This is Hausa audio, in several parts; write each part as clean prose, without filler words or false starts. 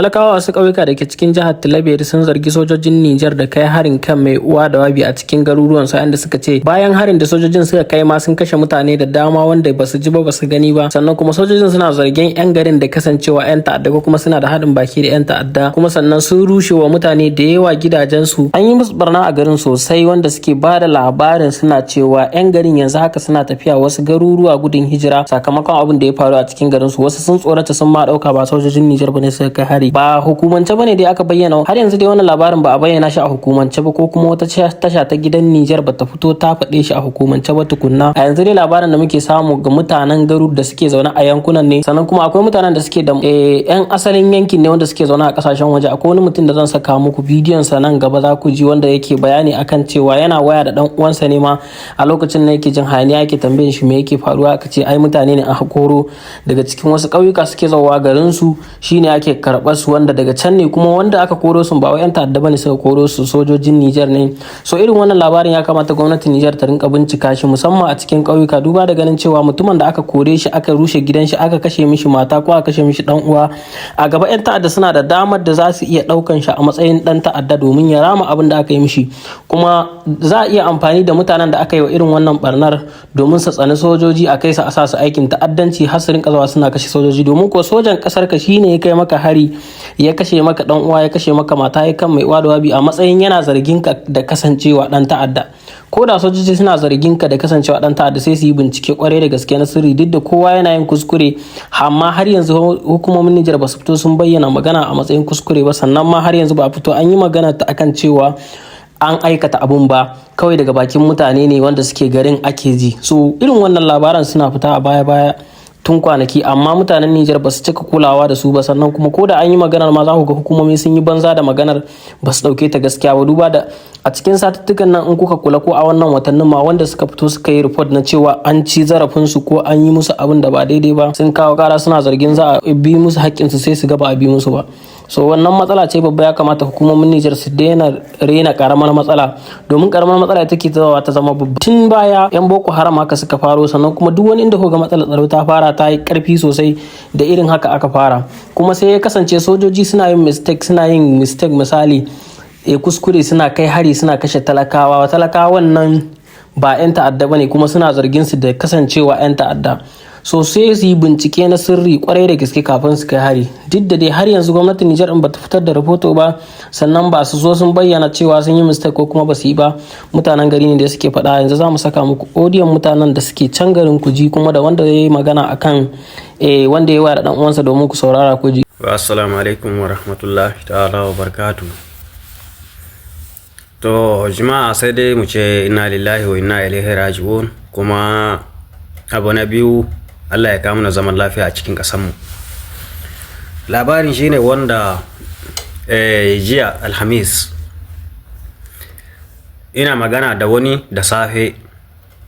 Talakawa wasu ƙauyuka da ke cikin jihar Talabiyar sun zargi sojojin Nijar da kai harin kan mai uwa da wabi a cikin garuruwan su, inda suka ce bayan harin da sojojin suka kai ma sun kashe mutane da dama wanda basu ji ba basu gani ba. Sannan kuma sojojin suna zargin 'yan garin da kasancewa 'yan ta'adda ko kuma suna da haɗin baki da 'yan ta'adda, kuma sannan sun rushe wa mutane da yawa gidajensu. An yi musu barna a garin sosai, wanda suke ba da labarin suna cewa 'yan garin yanzu haka suna tafiya wasu garuruwa gudun hijira sakamakon abin da ya faru a cikin garin su. Wasu sun tsorata sun ma ɗauka ba sojojin Nijar bane suka kai hari, ba hukumance bane dai aka bayyana. Har yanzu dai wannan labarin ba a bayyana shi a hukumance ba, ko kuma wata tasha ta gidan Nijar bata fito ta faɗe shi a hukumance ba tukunna. A yanzu dai labarin da muke samu ga mutanen garu da suke zaune a yankunan ne, sannan kuma akwai mutanen da suke da yan asalin yankin ne wanda suke zaune a kasashen waje. Akwai wani mutum da zan saka muku bidiyon sa nan gaba, za ku ji, wanda yake bayani akan cewa yana waya da dan uwansa ne ma a lokacin da yake jin hayaniya, yake tambayin shi me yake faruwa. Aka ce ai mutane ne aka koro daga cikin wasu ƙauyuka suke zawa garin su, shine ake karɓar su, wanda daga can ne kuma wanda aka koro su ba wai 'yan ta'adda bane suka koro su, sojojin Nijar ne. So irin wannan labarin ya kamata gwamnatin Nijar ta rinka bincika shi, musamman a cikin ƙauyuka, duba da ganin cewa mutumin da aka kore shi, aka rushe gidan shi, aka kashe mishi mata ko aka kashe mishi dan uwa, a gaba 'yan ta'adda suna da damar da za su iya ɗaukan shi a matsayin dan ta'adda domin ya rama abin da aka yi mishi. Kuma za a iya amfani da mutanen da aka yi wa irin wannan barnar domin su tsani sojoji, a kai su a sa su aikin ta'addanci har su rinka zuwa suna kashe sojoji. Domin ko sojan kasar ka shine ya kai maka hari, ya kashe maka dan uwa, ya kashe maka mata, ya kan mai uwa da wabi a matsayin yana zargin ka da kasancewa dan ta'adda. Ko da sojoji suna zargin ka da kasancewa dan ta'adda, sai su yi bincike kwarai da gaske na sirri, duk da kowa yana yin kuskure, amma har yanzu hukumomin Nijar ba su fito sun bayyana magana a matsayin kuskure ba, sannan ma har yanzu ba a fito an yi magana ta akan cewa an aikata abun ba, kawai daga bakin mutane ne wanda suke garin ake ji. So irin wannan labaran suna fita a baya-baya tun kwanaki, amma mutanen Nijar ba su cika kulawa da su ba. Sannan kuma ko da an yi maganar ma za ku ga hukumomi sun yi banza da maganar, ba su dauke ta gaskiya ba, duba da a cikin satuttukan nan in kuka kula ko a wannan watannin ma wanda suka fito suka yi report na cewa an ci zarafin su ko an yi musu abin da ba daidai ba, sun kawo kara suna zargin za a bi musu haƙƙin su, sai su ga ba a bi musu ba. So wannan matsala ce babba, ya kamata hukumomin Nijar su daina rena karamar matsala, domin karamar matsala take zawa ta zama babba. Tun baya yan Boko Haram haka suka faro, sannan kuma duk wani inda ko ga matsalar tsaro ta fara ta yi karfi sosai da irin haka aka fara, kuma sai ya kasance sojoji suna yin mistake misali kuskure, suna kai hari suna kashe talakawan nan ba 'yan ta'adda bane, kuma suna zargin su da kasancewa 'yan ta'adda. So sai su yi bincike na sirri kwarai da gaske kafin su kai hari. Duk da dai har yanzu gwamnatin Nijar in bata fitar da rahoto ba, sannan ba su zo sun bayyana cewa sun yi mistake ko kuma ba su yi ba. Mutanen gari ne da suke faɗa. Yanzu za mu saka muku odiyon mutanen da suke can garin Kuji, kuma da wanda ya yi magana akan wanda ya waya da dan uwansa, domin ku saurara Kuji. Assalamu alaikum wa rahmatullahi ta'ala wa barakatuh. To jama'a sai dai mu ce inna lillahi wa inna ilaihi raji'un. Kuma abu na biyu, Allah ya kawo mana zaman lafiya a cikin ƙasarmu. Labarin shine wanda jiya Alhamis ina magana da wani da safe,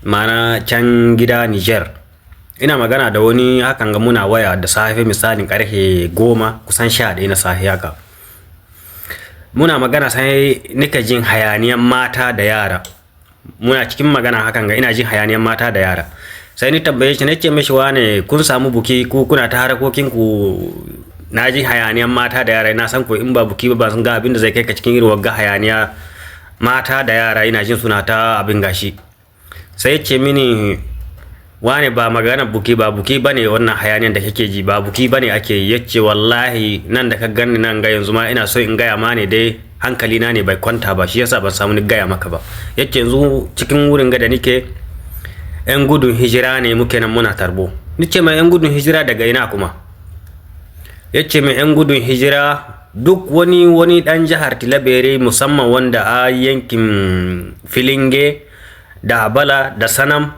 mana can gida Niger. Ina magana da wani hakan ga muna waya da safe, misalin karfe 10 kusan 11 na safe haka. Muna magana sai nika jin hayaniyan mata da yara. Muna cikin magana hakan ga ina jin hayaniyan mata da yara. Sai ni tambaye shi, nake mishi wane kun samu buki ku kuna ta harakokin ku, na ji hayaniyan mata da yara, na san ko in ba buki ba sun ga abin da zai kai ka cikin irin wagga hayaniya mata da yara, ina jin suna ta abin gashi. Sai yace mini wane ba magana buki bane wannan hayaniyan da kake ji, ba buki bane ake yi. Yace wallahi nan da ka ganni nan ga yanzu ma ina so in gaya ma ne dai hankali na ne bai kwanta ba, shi yasa ban samu ni gaya maka ba. Yace yanzu cikin wurin ga da nike yan gudun hijira ne muke nan muna tarbo. Nice mai yan gudun hijira daga ina kuma? Yace mai yan gudun hijira duk wani dan jihar Tilabere, musamman wanda a yankin Filinge da Bala da Sanam,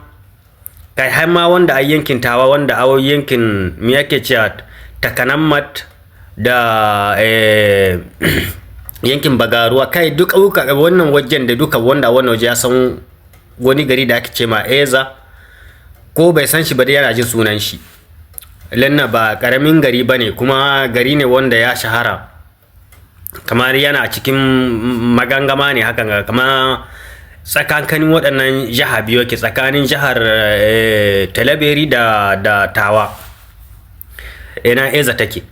kai har ma wanda a yankin Tawa, wanda a yankin me yake cewa Takanammat da yankin Bagaruwa, kai duk wannan wajen da duka wanda wannan waje ya san wani gari da ake ce ma Eza, ko bai san shi ba dai yana jin sunan shi. Lanna ba karamin gari bane, kuma gari ne wanda ya shahara, kamar yana cikin magangama ne hakan, kamar tsakankanin waɗannan jiha biyu ke, tsakanin jihar Talabiri da Tawa ina Eza take.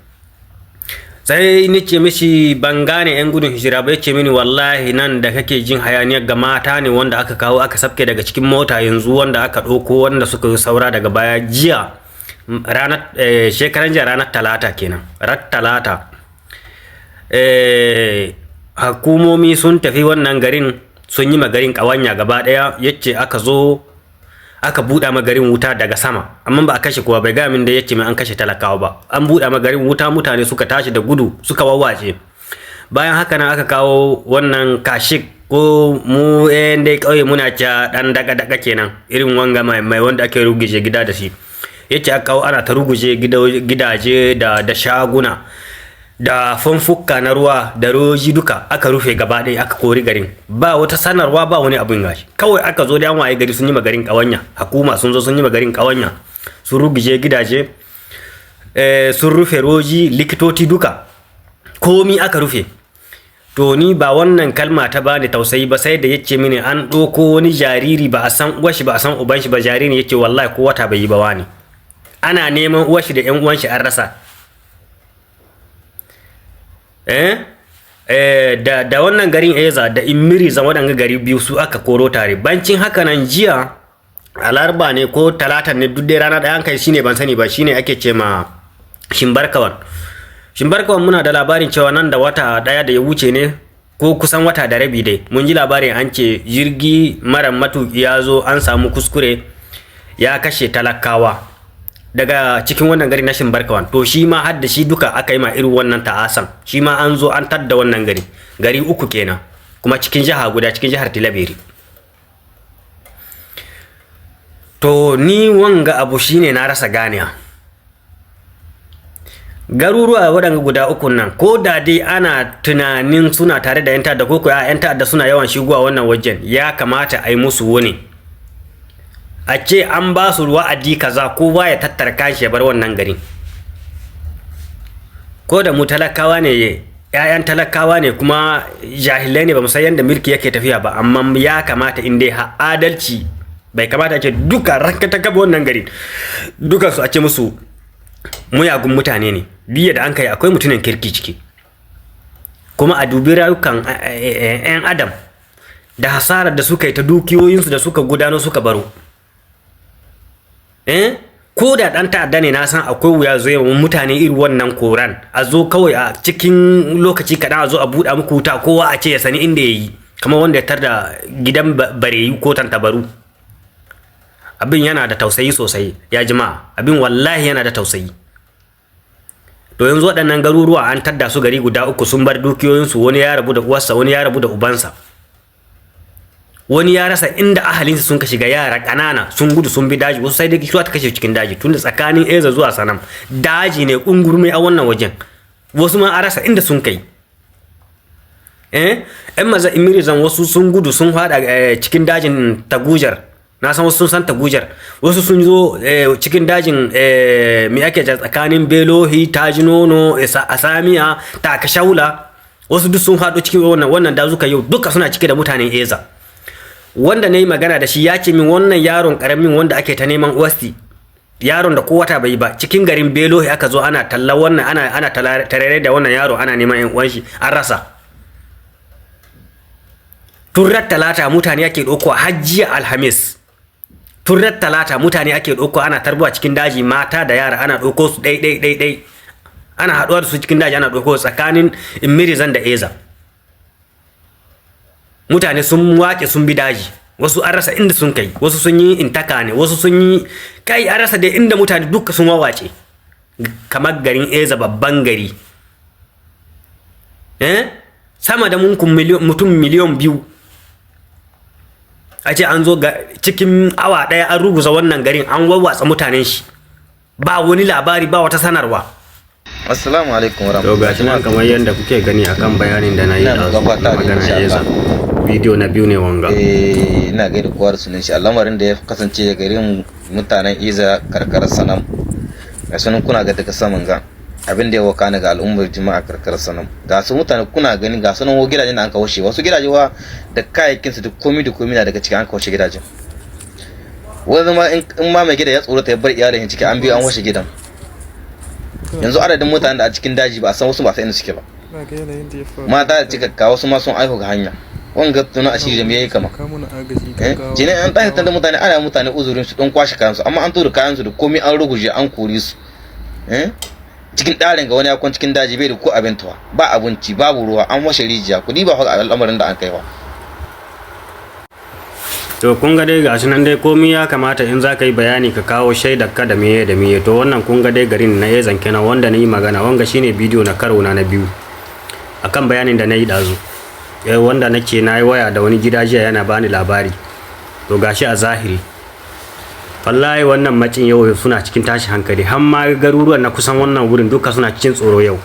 sai ni ce mishi ban gane yan gudun hijira ba, yace mini wallahi nan da kake jin hayaniyar ga mata ne wanda aka kawo aka sabke daga cikin mota yanzu, wanda aka ɗauko wanda suka yi saura daga baya jiya ranar shekaran jiya ranar talata kenan, talata hukumomi sun tafi wannan garin sun yi magarin ƙawanya gaba ɗaya, yace aka zo aka buɗa magarin wuta daga sama, amma ba a kashe kowa, bai ga min da yace mai an kashe talakawa ba. An buɗa magarin wuta, mutane suka tashi da gudu suka wawace. Bayan haka nan aka kawo wannan kashik, ko mu dai kauye muna ca dan daga kenan, irin wanga mai wanda ake ruguje gida da shi. Yace aka kawo ana ta ruguje gidaje da shaguna da fanfukka na ruwa da roji duka aka rufe gaba ɗaya, aka kori garin, ba wata sanarwa ba wani abin gashi, kawai aka zo da yan waye gari sun yi magarin ƙawanya, hukuma sun zo sun yi magarin ƙawanya, sun ruguje gidaje, sun rufe roji, likitoci duka komi aka rufe. To ni ba wannan kalma ta bani tausayi ba, sai da yace mini an ɗauko wani jariri ba a san uwar shi ba a san uban shi ba, jariri yace wallahi ko wata bai yi ba wani, ana neman uwar shi da ƴan uwan shi an rasa. Da wannan garin Eza da Imiri zan waɗanga gari biyu su aka koro tare. Bancin haka nan jiya a Laraba ne ko Talata ne, duk dai rana ɗaya an kai shine ban sani ba, shine ake ce ma Shimbarkawan. Shimbarkawan muna da labarin cewa nan da wata ɗaya da ya wuce ne, ko kusan wata da rabi dai, mun ji labarin an ce jirgi mara matuƙi ya zo an samu kuskure ya kashe talakawa daga cikin wannan gari na Shimbarkawan. To shi ma har da shi duka aka yi ma irin wannan ta'asan, shi ma an zo an tadda wannan gari uku kenan, kuma cikin jiha guda, cikin jihar Tilaberi. To ni wanga abu shine na rasa ganiya, garuruwa waɗanda guda uku nan ko da dai ana tunanin suna tare da 'yan ta'adda, ko kuwa 'yan ta'adda suna yawan shigowa wannan wajen, ya kamata a yi musu wani, a ce an ba su wa'adi kaza kowa ya tattara kashi ya bar wannan garin. Ko da mu talakawa ne, 'ya'yan talakawa ne, kuma jahilai ne, ba mu san yadda mulki yake tafiya ba, amma ya kamata in dai adalci, bai kamata a ce duka ranka ta gaba wannan garin duka su a ce musu muyagun mutane ne. Biya da an kai akwai mutumin kirki ciki, kuma a dubi rayukan 'yan adam da hasarar da suka yi ta dukiyoyinsu da suka gudano suka baro. Ko da ɗan ta'adda ne, na san akwai wuya zai yi mutane irin wannan koran, a zo kawai a cikin lokaci kaɗan a zo a buɗa muku wuta, kowa a ce ya sani inda ya yi, kamar wanda ya tarda gidan bareyi ko tantabaru. Abin yana da tausayi sosai ya jama'a, abin wallahi yana da tausayi. To yanzu waɗannan garuruwa an tadda su gari guda uku, sun bar dukiyoyinsu, wani ya rabu da uwarsa, wani ya rabu da ubansa, wani ya rasa inda ahalinsa sun ka shiga, yara ƙanana sun gudu sun bi daji, wasu sai dai kisuwa ta kashe cikin daji, tunda tsakanin Eza zuwa Sanam daji ne kungurme a wannan wajen, wasu ma a rasa inda sun kai. Yan maza Imirizan wasu sun gudu sun fada cikin dajin Tagujar, na san wasu sun san Tagujar, wasu sun zo cikin dajin me ake tsakanin Belohi, Tajinono, Asamiya, Takashaula, wasu duk sun faɗo cikin wannan dazuka yau duka suna cike da mutanen Eza. Wanda na yi magana da shi ya ce min wannan yaron karamin wanda ake ta neman uwasti, yaron da ko wata bai ba, cikin garin Belohi aka zo ana talla wannan, ana tarare da wannan yaro, ana neman yan uwan shi an rasa. Turrar Talata mutane ake ɗauko, hajjiya Alhamis Turrar Talata mutane ake ɗauko, ana tarbuwa cikin daji, mata da yara ana ɗauko su ɗai ana haɗuwa da su cikin daji, ana ɗauko tsakanin Imirizan da Eza. Mutane sun wake sun bi daji, wasu an rasa inda sun kai, wasu sun yi intaka ne, wasu sun yi kai, an rasa da inda mutane duka sun wawace, kamar garin Eza babban gari. Sama da mutum miliyan 2 a ce an zo cikin awa ɗaya an ruguza wannan garin, an wawwatsa mutanen shi, ba wani labari, ba wata sanarwa. Assalamu alaikum warahmatullahi. To gashi nan kamar yadda kuke gani akan bayanin da na yi da magana Eza, bidiyo na biyu ne wanga. Ina gaida kowa da sunan shi. Al'amarin da ya kasance da garin mutanen Eza karkarar Sanam, ga sunan kuna ga daga saman ga abin da ya wakana ga al'ummar jama'a karkarar Sanam, ga su mutane kuna gani, ga sunan gidajen da an kawo shi, wasu gidaje wa da kayayyakin su duk komai da komai na daga cikin an kawo shi gidajen. Wani ma in ma mai gida ya tsorata ya bar iyalin ciki, an biyo an washe gidan. yanzu adadin mutanen da a cikin daji ba a san wasu ba sai inda suke ba. Mata da cikakka wasu ma sun aihu ga hanya. Wanga tuna asiri da me yayi kama. Jini an tashi da mutane ana mutane uzurin su don kwashe kayan su amma an tura kayan su da komai an ruguje an kore su. Cikin ɗarin ga wani yakon cikin daji bai da ko abin tuwa ba abinci babu ruwa an washe rijiya kudi ba al'amarin da an kai wa. To kun ga dai gashi nan dai komai ya kamata in za ka yi bayani ka kawo shaidar ka da meye da meye. To wannan kun ga dai garin na Ezan kenan wanda na yi magana wanga shine bidiyo na karo na biyu akan bayanin da na yi ɗazu. Wanda nake na yi waya da wani gida jiya yana bani labari. To gashi a zahiri wallahi wannan macin yau suna cikin tashi hankali har ma garuruwan na kusan wannan wurin duka suna cikin tsoro yau.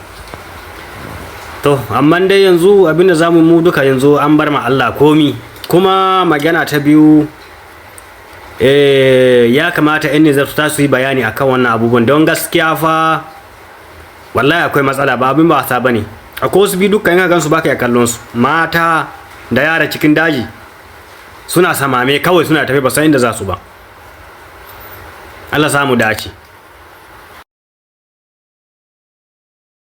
To amma dai yanzu abinda zamu mu duka yanzu an bar ma Allah komi. Kuma magana ta biyu ya kamata yan Nijar su yi bayani akan wannan abubuwan don gaskiya fa wallahi akwai matsala ba abin ba wasa bane. Akwai wasu bi dukkan yan gansu baka ya kallon su mata da yara cikin daji suna samame kawai suna tafi ba san inda za su ba. Allah samu dace.